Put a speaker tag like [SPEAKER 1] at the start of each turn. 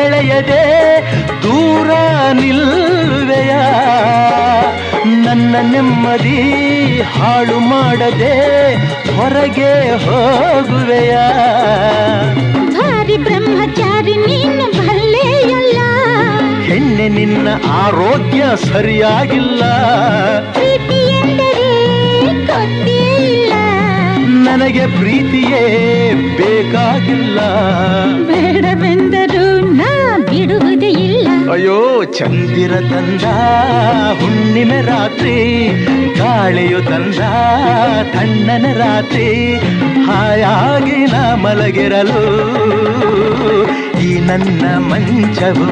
[SPEAKER 1] ಎಳೆಯದೆ ದೂರ ನಿಲ್ವೆಯ ನನ್ನ ನೆಮ್ಮದಿ ಹಾಳು ಮಾಡದೆ ಹೊರಗೆ ಹೋಗುವೆಯ
[SPEAKER 2] ಭಾರಿ ಬ್ರಹ್ಮಚಾರಿ ನೀನು ಭಲ್ಲೆಯಲ್ಲ
[SPEAKER 1] ಹೆಣ್ಣೆ ನಿನ್ನ ಆರೋಗ್ಯ ಸರಿಯಾಗಿಲ್ಲ
[SPEAKER 2] ಪ್ರೀತಿ ಎಂದರೆ ಗೊತ್ತೇ ಇಲ್ಲ
[SPEAKER 1] ನನಗೆ ಪ್ರೀತಿಯೇ ಬೇಕಾಗಿಲ್ಲ
[SPEAKER 2] ಬೇಡವೆಂದರೂ ನಾ ಬಿಡುವುದೇ ಇಲ್ಲ
[SPEAKER 1] ಅಯ್ಯೋ ಚಂದಿರ ತಂದ ಹುಣ್ಣಿಮೆ ರಾತ್ರಿ ಗಾಳಿಯು ತಂದ ತಣ್ಣನ ರಾತ್ರಿ ಹಾಯಾಗಿ ನಾ ಮಲಗಿರಲು ಈ ನನ್ನ ಮಂಚವು